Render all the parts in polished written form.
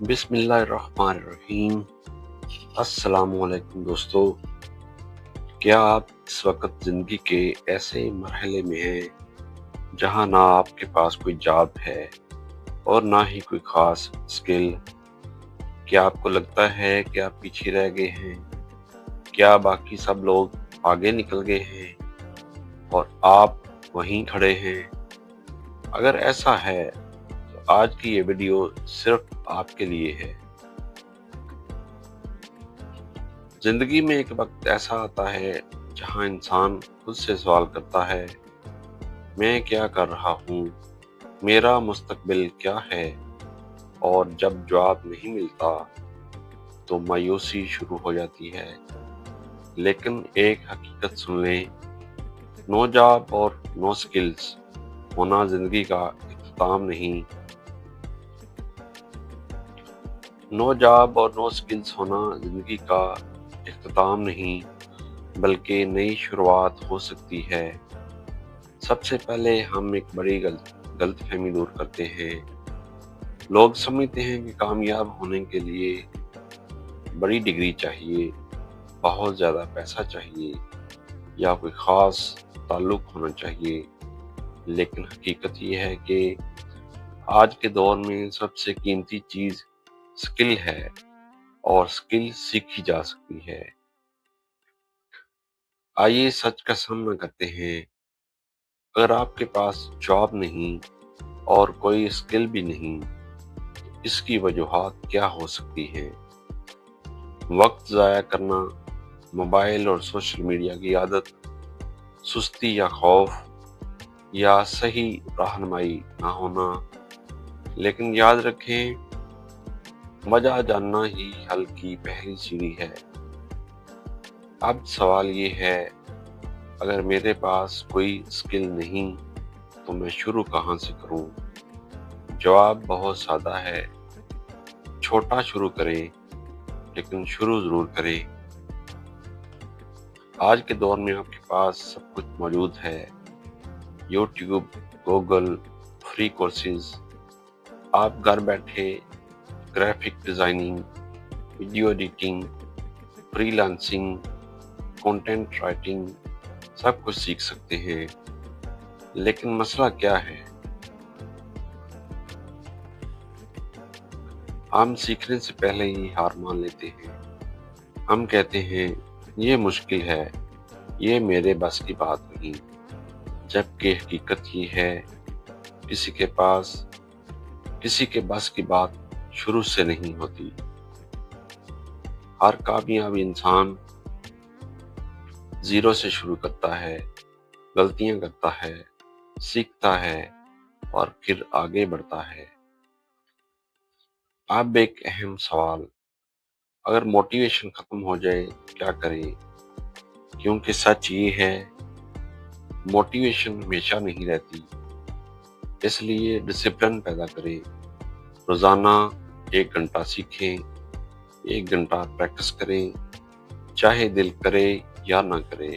بسم اللہ الرحمن الرحیم۔ السلام علیکم دوستو، کیا آپ اس وقت زندگی کے ایسے مرحلے میں ہیں جہاں نہ آپ کے پاس کوئی جاب ہے اور نہ ہی کوئی خاص اسکل؟ کیا آپ کو لگتا ہے کہ آپ پیچھے رہ گئے ہیں؟ کیا باقی سب لوگ آگے نکل گئے ہیں اور آپ وہیں کھڑے ہیں؟ اگر ایسا ہے تو آج کی یہ ویڈیو صرف آپ کے لیے ہے۔ زندگی میں ایک وقت ایسا آتا ہے جہاں انسان خود سے سوال کرتا ہے، میں کیا کر رہا ہوں؟ میرا مستقبل کیا ہے؟ اور جب جواب نہیں ملتا تو مایوسی شروع ہو جاتی ہے۔ لیکن ایک حقیقت سن لیں، نو جاب اور نو سکلز ہونا زندگی کا اختتام نہیں۔ نو جاب اور نو سکلز ہونا زندگی کا اختتام نہیں بلکہ نئی شروعات ہو سکتی ہے۔ سب سے پہلے ہم ایک بڑی غلط فہمی دور کرتے ہیں۔ لوگ سمجھتے ہیں کہ کامیاب ہونے کے لیے بڑی ڈگری چاہیے، بہت زیادہ پیسہ چاہیے یا کوئی خاص تعلق ہونا چاہیے، لیکن حقیقت یہ ہے کہ آج کے دور میں سب سے قیمتی چیز سکل ہے اور سکل سیکھی جا سکتی ہے۔ آئیے سچ کا سامنا کرتے ہیں، اگر آپ کے پاس جاب نہیں اور کوئی اسکل بھی نہیں تو اس کی وجوہات کیا ہو سکتی ہیں؟ وقت ضائع کرنا، موبائل اور سوشل میڈیا کی عادت، سستی یا خوف، یا صحیح رہنمائی نہ ہونا۔ لیکن یاد رکھیں، وجہ جاننا ہی حل کی پہلی سیڑھی ہے۔ اب سوال یہ ہے، اگر میرے پاس کوئی اسکل نہیں تو میں شروع کہاں سے کروں؟ جواب بہت سادہ ہے، چھوٹا شروع کریں لیکن شروع ضرور کریں۔ آج کے دور میں آپ کے پاس سب کچھ موجود ہے، یوٹیوب، گوگل، فری کورسز۔ آپ گھر بیٹھے graphic designing, video editing, freelancing, content writing سب کچھ سیکھ سکتے ہیں۔ لیکن مسئلہ کیا ہے؟ ہم سیکھنے سے پہلے ہی ہار مان لیتے ہیں۔ ہم کہتے ہیں یہ مشکل ہے، یہ میرے بس کی بات نہیں، جبکہ حقیقت یہ ہے کسی کے بس کی بات شروع سے نہیں ہوتی۔ ہر کامیاب انسان زیرو سے شروع کرتا ہے، غلطیاں کرتا ہے، سیکھتا ہے اور پھر آگے بڑھتا ہے۔ اب ایک اہم سوال، اگر موٹیویشن ختم ہو جائے کیا کریں؟ کیونکہ سچ یہ ہے، موٹیویشن ہمیشہ نہیں رہتی۔ اس لیے ڈسپلن پیدا کریں، روزانہ 1 گھنٹہ سیکھیں، 1 گھنٹہ پریکٹس کریں، چاہے دل کرے یا نہ کرے۔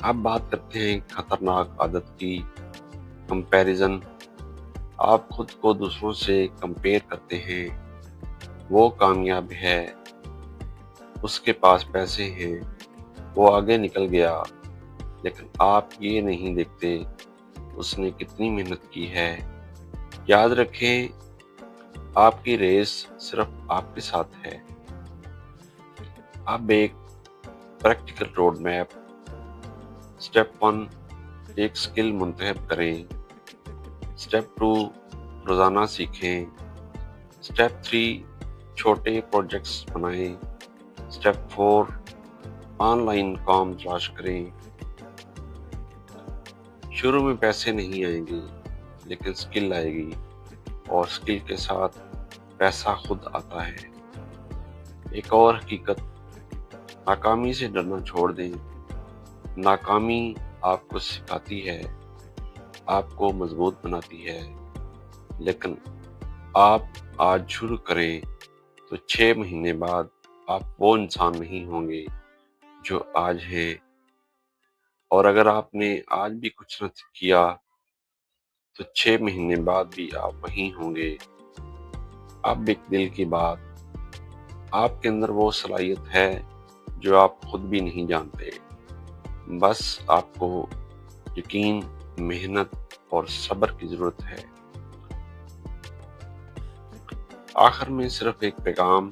اب بات کرتے ہیں خطرناک عادت کی، کمپیریزن۔ آپ خود کو دوسروں سے کمپیئر کرتے ہیں، وہ کامیاب ہے، اس کے پاس پیسے ہیں، وہ آگے نکل گیا، لیکن آپ یہ نہیں دیکھتے اس نے کتنی محنت کی ہے۔ یاد رکھیں، آپ کی ریس صرف آپ کے ساتھ ہے۔ اب ایک پریکٹیکل روڈ میپ۔ سٹیپ 1، ایک سکل منتخب کریں۔ سٹیپ 2، روزانہ سیکھیں۔ سٹیپ 3، چھوٹے پروجیکٹس بنائیں۔ سٹیپ 4، آن لائن کام تلاش کریں۔ شروع میں پیسے نہیں آئیں گے، لیکن سکل آئے گی، اور سکل کے ساتھ پیسہ خود آتا ہے۔ ایک اور حقیقت، ناکامی سے ڈرنا چھوڑ دیں۔ ناکامی آپ کو سکھاتی ہے، آپ کو مضبوط بناتی ہے، لیکن آپ آج شروع کریں تو 6 مہینے بعد آپ وہ انسان نہیں ہوں گے جو آج ہیں، اور اگر آپ نے آج بھی کچھ نہ کیا تو 6 مہینے بعد بھی آپ وہیں ہوں گے۔ اب ایک دل کی بات، آپ کے اندر وہ صلاحیت ہے جو آپ خود بھی نہیں جانتے، بس آپ کو یقین، محنت اور صبر کی ضرورت ہے۔ آخر میں صرف ایک پیغام،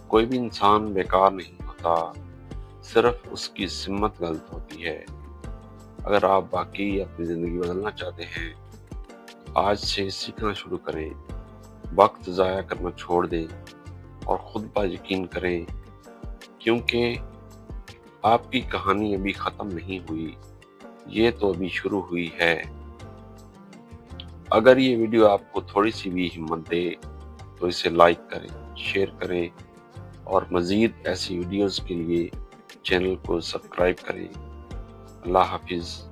کوئی بھی انسان بیکار نہیں ہوتا، صرف اس کی سمت غلط ہوتی ہے۔ اگر آپ واقعی اپنی زندگی بدلنا چاہتے ہیں، آج سے سیکھنا شروع کریں، وقت ضائع کرنا چھوڑ دیں اور خود پر یقین کریں، کیونکہ آپ کی کہانی ابھی ختم نہیں ہوئی، یہ تو ابھی شروع ہوئی ہے۔ اگر یہ ویڈیو آپ کو تھوڑی سی بھی ہمت دے تو اسے لائک کریں، شیئر کریں اور مزید ایسی ویڈیوز کے لیے چینل کو سبسکرائب کریں۔ اللہ حافظ۔